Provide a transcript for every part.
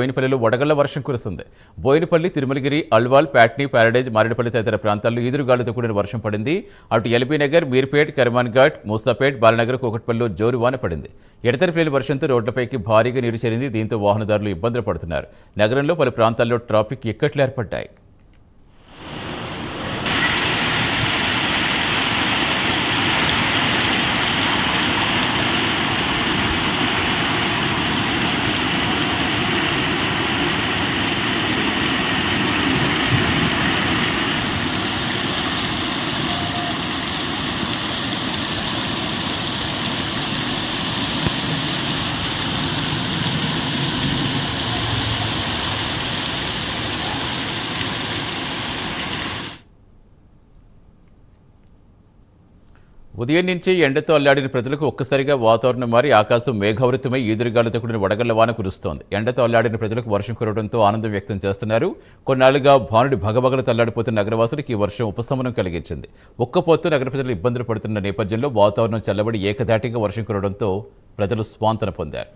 బోయినపల్లిలో వడగళ్ల వర్షం కురుస్తుంది. బోయినపల్లి, తిరుమలగిరి, అల్వాల్, ప్యాట్నీ, ప్యారడైజ్, మారేడుపల్లి తదితర ప్రాంతాల్లో ఈదురుగాలులతో కూడిన వర్షం పడింది. అటు ఎల్బీనగర్, మీర్పేట్, కర్మాన్ ఘాట్, మూసాపేట్, బాలనగర్, కూకట్పల్లిలో జోరు వాన పడింది. ఎడతెరిపి వర్షంతో రోడ్లపైకి భారీగా నీరు చేరింది. దీంతో వాహనదారులు ఇబ్బందులు పడుతున్నారు. నగరంలో పలు ప్రాంతాల్లో ట్రాఫిక్ ఇక్కట్లు ఏర్పడ్డాయి. ఉదయం నుంచి ఎండతో అల్లాడిన ప్రజలకు ఒక్కసారిగా వాతావరణం మారి ఆకాశం మేఘావృతమై ఈదురుగాలులతో కూడిన వడగళ్ల వాన కురుస్తోంది. ఎండతో అల్లాడిన ప్రజలకు వర్షం కురవడంతో ఆనందం వ్యక్తం చేస్తున్నారు. కొన్నాళ్లుగా భానుడి భగభగలు తల్లాడిపోతున్న నగరవాసులకు ఈ వర్షం ఉపశమనం కలిగించింది. ఒక్కపోతూ నగర ప్రజలు ఇబ్బందులు పడుతున్న నేపథ్యంలో వాతావరణం చల్లబడి ఏకధాటిగా వర్షం కురవడంతో ప్రజలు స్వాంతన పొందారు.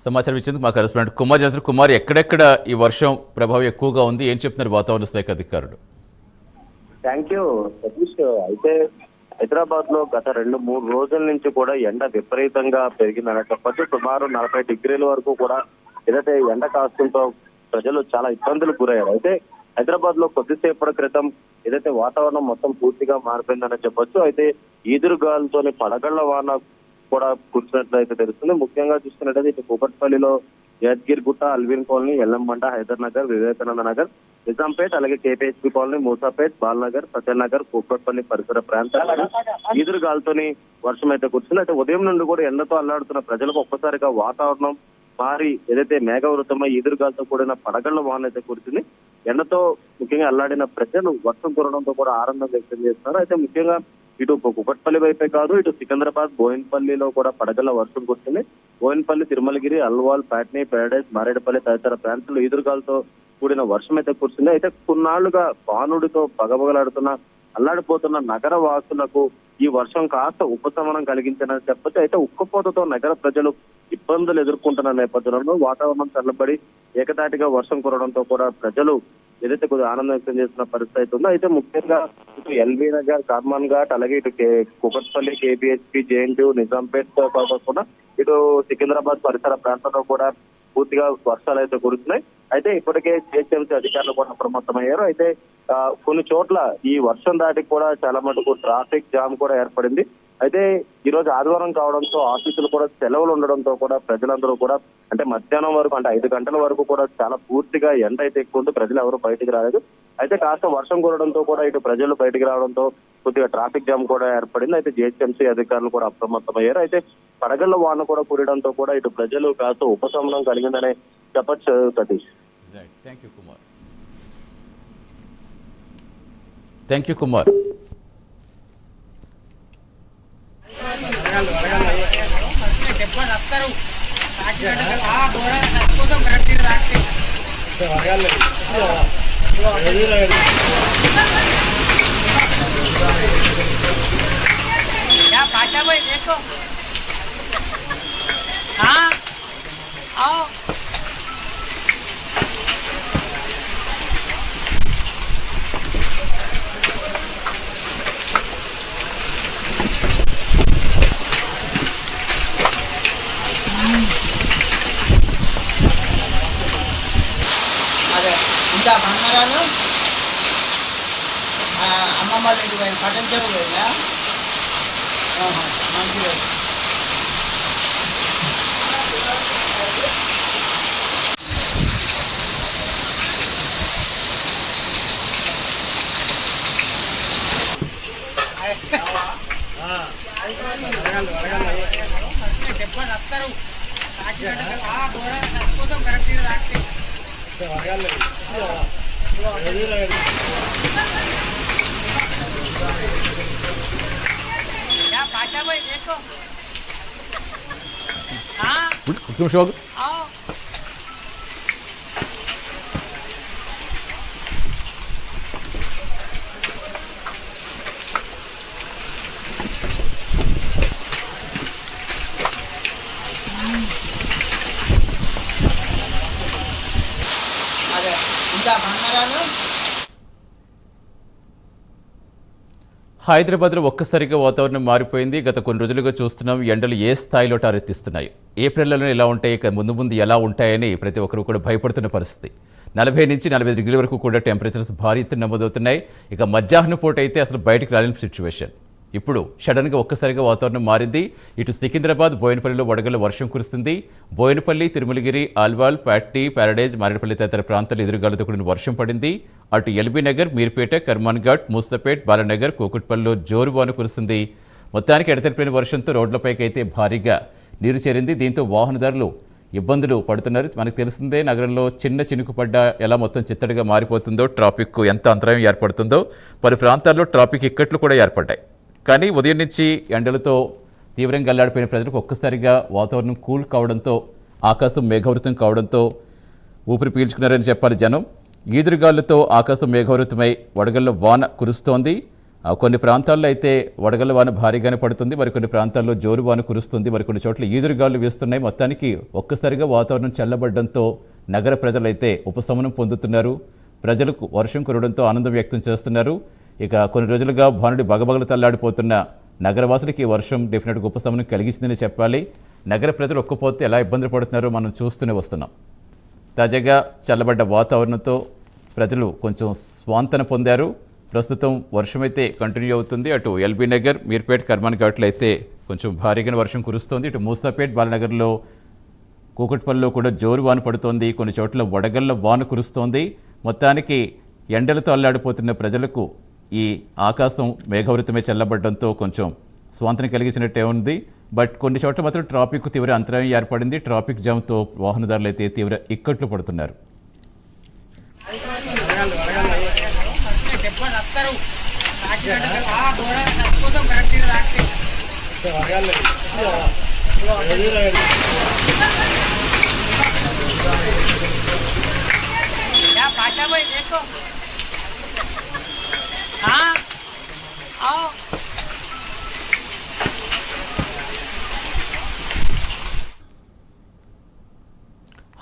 సమాచారం ఇచ్చేందుకు మా కరెస్పాండెంట్ కుమార్ జంత్ర. కుమార్, ఎక్కడెక్కడ ఈ వర్షం ప్రభావం ఎక్కువగా ఉంది, ఏం చెప్తున్నారు వాతావరణ శాఖ అధికారులు? Thank you Satish. అయితే హైదరాబాద్ లో గత 2-3 రోజుల నుంచి కూడా ఎండ విపరీతంగా పెరిగిందని చెప్పచ్చు. సుమారు 40 డిగ్రీల వరకు కూడా ఏదైతే ఎండ కాస్తుందో ప్రజలు చాలా ఇబ్బందులకు గురయ్యారు. అయితే హైదరాబాద్ లో కొద్దిసేపటి క్రితం ఏదైతే వాతావరణం మొత్తం పూర్తిగా మారిపోయిందని చెప్పొచ్చు. అయితే ఈదురుగాలతోని పడగళ్ల వాన కూడా కురిసినట్లయితే తెలుస్తుంది. ముఖ్యంగా చూసుకున్నట్టయితే ఇటు కూకట్పల్లిలో యాదగిరిగుట్ట, అల్విన్ కాలనీ, ఎల్లంబండ, హైదర్ నగర్, వివేకానంద నగర్, నిజాంపేట్, అలాగే కేపీహెచ్పీ కాలనీ, మూసాపేట్, బాలనగర్, సత్యనగర్, కూకట్పల్లి పరిసర ప్రాంతాలు ఈదురుగాలతోని వర్షం అయితే కురిసింది. అయితే ఉదయం నుండి కూడా ఎండతో అల్లాడుతున్న ప్రజలకు ఒక్కసారిగా వాతావరణం మారి ఏదైతే మేఘవృతమై ఈదురుగాలతో కూడిన పడగళ్ల వాన అయితే కురిసింది. ఎండతో ముఖ్యంగా అల్లాడిన ప్రజలు వర్షం కురవడంతో కూడా ఆనందం వ్యక్తం చేస్తున్నారు. అయితే ముఖ్యంగా ఇటు కుకట్పల్లి వైపే కాదు, ఇటు సికింద్రాబాద్, బోయినపల్లిలో కూడా పడగళ్ల వర్షం కురిసింది. బోయినపల్లి, తిరుమలగిరి, అల్వాల్, ప్యాట్నీ, ప్యారడైజ్, మారేడుపల్లి తదితర ప్రాంతాల్లో ఈదురుగాలతో కూడిన వర్షం అయితే కురిసింది. అయితే కొన్నాళ్లుగా భానుడితో పగబగలాడుతున్న అల్లాడిపోతున్న నగర వాసులకు ఈ వర్షం కాస్త ఉపశమనం కలిగించిందని చెప్పొచ్చు. అయితే ఉక్కపోతతో నగర ప్రజలు ఇబ్బందులు ఎదుర్కొంటున్న నేపథ్యంలో వాతావరణం చల్లబడి ఏకదాటిగా వర్షం కురవడంతో కూడా ప్రజలు ఏదైతే కొద్దిగా ఆనందం వ్యక్తం చేస్తున్న పరిస్థితి అయితే ఉందో. అయితే ముఖ్యంగా ఇటు ఎల్బీ నగర్, కర్మాన్ ఘాట్, అలాగే ఇటు కూకట్పల్లి, కేపీహెచ్పీ, జేఎన్టీయూ, నిజాంపేట్ తో కాకుండా ఇటు సికింద్రాబాద్ పరిసర ప్రాంతాల్లో కూడా పూర్తిగా వర్షాలు అయితే కురుస్తున్నాయి. అయితే ఇప్పటికే జిహెచ్ఎంసీ అధికారులు కూడా అప్రమత్తమయ్యారు. అయితే కొన్ని చోట్ల ఈ వర్షం దాటికి కూడా చాలా మటుకు ట్రాఫిక్ జామ్ కూడా ఏర్పడింది. అయితే ఈ రోజు ఆదివారం కావడంతో ఆఫీసులు కూడా సెలవులు ఉండడంతో కూడా ప్రజలందరూ కూడా అంటే మధ్యాహ్నం వరకు అంటే 5 గంటల వరకు కూడా చాలా పూర్తిగా ఎండ అయితే ఎక్కువ ఉంది. ప్రజలు ఎవరు బయటికి రాలేదు. అయితే కాస్త వర్షం కురవడంతో కూడా ఇటు ప్రజలు బయటికి రావడంతో కొద్దిగా ట్రాఫిక్ జామ్ కూడా ఏర్పడింది. అయితే జిహెచ్ఎంసీ అధికారులు కూడా అప్రమత్తమయ్యారు. అయితే పడగళ్ల వాన కూడా కురవడంతో కూడా ఇటు ప్రజలు కాస్త ఉపశమనం కలిగిందనే చెప్పచ్చు సతీష్. Thank you Kumar. क्या पाशा भाई देखो, हाँ आओ। అదే ఇంకా బంగారాలు అమ్మమ్మ ఇంటికి పోయిన పట్టణం చెరువు పోయినా మంచిగా చెప్పండి వస్తారు కోసం కరెక్ట్ రాస్తే क्या पाशा भाई देखो, हाँ आओ। హైదరాబాద్లో ఒక్కసారిగా వాతావరణం మారిపోయింది. గత కొన్ని రోజులుగా చూస్తున్నాం ఎండలు ఏ స్థాయిలో టారెత్తిస్తున్నాయి. ఏప్రిల్లోనే ఇలా ఉంటాయి, ఇక ముందు ముందు ఎలా ఉంటాయని ప్రతి ఒక్కరు కూడా భయపడుతున్న పరిస్థితి. 40 నుంచి 45 డిగ్రీల వరకు కూడా టెంపరేచర్స్ భారీ ఎత్తున నమోదవుతున్నాయి. ఇక మధ్యాహ్నం పూట అయితే అసలు బయటికి రాలేని సిచ్యువేషన్. ఇప్పుడు సడన్గా ఒక్కసారిగా వాతావరణం మారింది. ఇటు సికింద్రాబాద్, బోయినపల్లిలో వడగళ్ల వర్షం కురుస్తుంది. బోయినపల్లి, తిరుమలగిరి, ఆల్వాల్, ప్యాట్నీ, ప్యారడైజ్, మారేడుపల్లి తదితర ప్రాంతాల్లో ఎదురుగాలుతో కూడిన వర్షం పడింది. అటు ఎల్బీ నగర్, మీర్పేట, కర్మాన్ ఘాట్, మూసపేట్, బాలనగర్, కూకట్పల్లిలో జోరువాన కురుస్తుంది. మొత్తానికి ఎడతెరిపిన వర్షంతో రోడ్లపైకి అయితే భారీగా నీరు చేరింది. దీంతో వాహనదారులు ఇబ్బందులు పడుతున్నారు. మనకు తెలిసిందే నగరంలో చిన్న చినుకు పడ్డా ఎలా మొత్తం చిత్తడిగా మారిపోతుందో, ట్రాఫిక్ ఎంత అంతరాయం ఏర్పడుతుందో. పలు ప్రాంతాల్లో ట్రాఫిక్ ఇక్కట్లు కూడా ఏర్పడ్డాయి. కానీ ఉదయం నుంచి ఎండలతో తీవ్రంగా అల్లాడిపోయిన ప్రజలకు ఒక్కసారిగా వాతావరణం కూల్ కావడంతో, ఆకాశం మేఘావృతం కావడంతో ఊపిరి పీల్చుకున్నారని చెప్పాలి జనం. ఈదురుగాలులతో ఆకాశం మేఘావృతమై వడగళ్ల వాన కురుస్తోంది. కొన్ని ప్రాంతాల్లో అయితే వడగళ్ల వాన భారీగానే పడుతుంది, మరికొన్ని ప్రాంతాల్లో జోరు వాన కురుస్తుంది, మరికొన్ని చోట్ల ఈదురుగాలు వీస్తున్నాయి. మొత్తానికి ఒక్కసారిగా వాతావరణం చల్లబడడంతో నగర ప్రజలైతే ఉపశమనం పొందుతున్నారు. ప్రజలకు వర్షం కురవడంతో ఆనందం వ్యక్తం చేస్తున్నారు. ఇక కొన్ని రోజులుగా భానుడి బగబగలు తల్లాడిపోతున్న నగరవాసులకి ఈ వర్షం డెఫినెట్గా ఉపశమనం కలిగించిందని చెప్పాలి. నగర ప్రజలు ఒక్కపోతే ఎలా ఇబ్బందులు పడుతున్నారో మనం చూస్తూనే వస్తున్నాం. తాజాగా చల్లబడ్డ వాతావరణంతో ప్రజలు కొంచెం స్వాంతన పొందారు. ప్రస్తుతం వర్షం అయితే కంటిన్యూ అవుతుంది. అటు ఎల్బీ నగర్, మీర్పేట్, కర్మాన్ ఘాట్లో అయితే కొంచెం భారీగా వర్షం కురుస్తోంది. ఇటు మూసాపేట్, బాలనగర్లో, కూకట్పల్లిలో కూడా జోరు వాన పడుతోంది. కొన్ని చోట్ల వడగళ్ల వాన కురుస్తోంది. మొత్తానికి ఎండలతో అల్లాడిపోతున్న ప్రజలకు ఈ ఆకాశం మేఘావృతమే చల్లబడడంతో కొంచెం స్వాంతన కలిగించినట్టే ఉంది. బట్ కొన్ని చోట్ల మాత్రం ట్రాఫిక్ తీవ్ర అంతరాయం ఏర్పడింది. ట్రాఫిక్ జామ్తో వాహనదారులు అయితే తీవ్ర ఇక్కట్లు పడుతున్నారు. पाशा भाई देखो हाँ आओ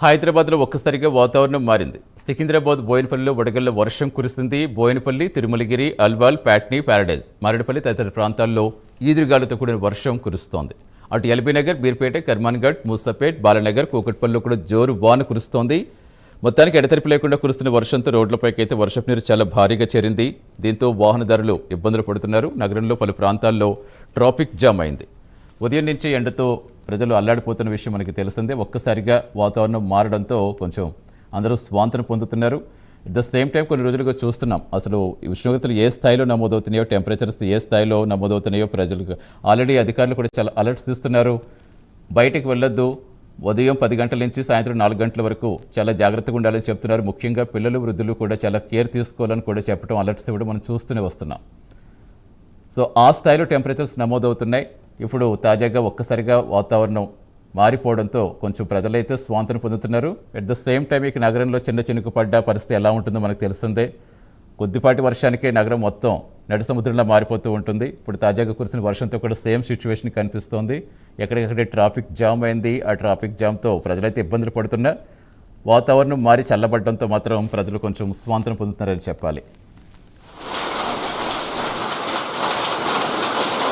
హైదరాబాద్లో ఒక్కసారిగా వాతావరణం మారింది. సికింద్రాబాద్, బోయినపల్లిలో వడగళ్ల వర్షం కురుస్తుంది. బోయినపల్లి, తిరుమలగిరి, అల్వాల్, ప్యాట్నీ, ప్యారడైజ్, మారేడుపల్లి తదితర ప్రాంతాల్లో ఈదురుగాలులతో కూడిన వర్షం కురుస్తోంది. అటు ఎల్బీ నగర్, బీర్పేట, కర్మాన్ ఘాట్, మూసపేట్, బాలనగర్, కూకట్పల్లిలో కూడా జోరు వాన కురుస్తోంది. మొత్తానికి ఎడతెరిపి లేకుండా కురుస్తున్న వర్షంతో రోడ్లపైకి అయితే వర్షపు నీరు చాలా భారీగా చేరింది. దీంతో వాహనదారులు ఇబ్బందులు పడుతున్నారు. నగరంలో పలు ప్రాంతాల్లో ట్రాఫిక్ జామ్ అయింది. ఉదయం నుంచి ఎండతో ప్రజలు అల్లాడిపోతున్న విషయం మనకి తెలిసిందే. ఒక్కసారిగా వాతావరణం మారడంతో కొంచెం అందరూ స్వాంతన పొందుతున్నారు. అట్ ద సేమ్ టైం కొన్ని రోజులుగా చూస్తున్నాం అసలు ఉష్ణోగ్రతలు ఏ స్థాయిలో నమోదవుతున్నాయో, టెంపరేచర్స్ ఏ స్థాయిలో నమోదవుతున్నాయో ప్రజలకు ఆల్రెడీ అధికారులు కూడా చాలా అలర్ట్స్ ఇస్తున్నారు. బయటికి వెళ్ళొద్దు, ఉదయం 10 గంటల నుంచి సాయంత్రం 4 గంటల వరకు చాలా జాగ్రత్తగా ఉండాలని చెప్తున్నారు. ముఖ్యంగా పిల్లలు, వృద్ధులు కూడా చాలా కేర్ తీసుకోవాలని కూడా చెప్పడం, అలర్ట్స్ ఇవ్వడం మనం చూస్తూనే వస్తున్నాం. సో ఆ స్థాయిలో టెంపరేచర్స్ నమోదవుతున్నాయి. ఇప్పుడు తాజాగా ఒక్కసారిగా వాతావరణం మారిపోవడంతో కొంచెం ప్రజలైతే స్వాంతన పొందుతున్నారు. అట్ ద సేమ్ టైం ఇక నగరంలో చిన్న చినుకు పడ్డ పరిస్థితి ఎలా ఉంటుందో మనకు తెలిసిందే. కొద్దిపాటి వర్షానికే నగరం మొత్తం నడి సముద్రంలా మారిపోతూ ఉంటుంది. ఇప్పుడు తాజాగా కురిసిన వర్షంతో కూడా సేమ్ సిచ్యువేషన్ కనిపిస్తోంది. ఎక్కడికక్కడే ట్రాఫిక్ జామ్ అయింది. ఆ ట్రాఫిక్ జామ్తో ప్రజలైతే ఇబ్బందులు పడుతున్నా వాతావరణం మారి చల్లబడడంతో మాత్రం ప్రజలు కొంచెం స్వాంతన పొందుతున్నారని చెప్పాలి.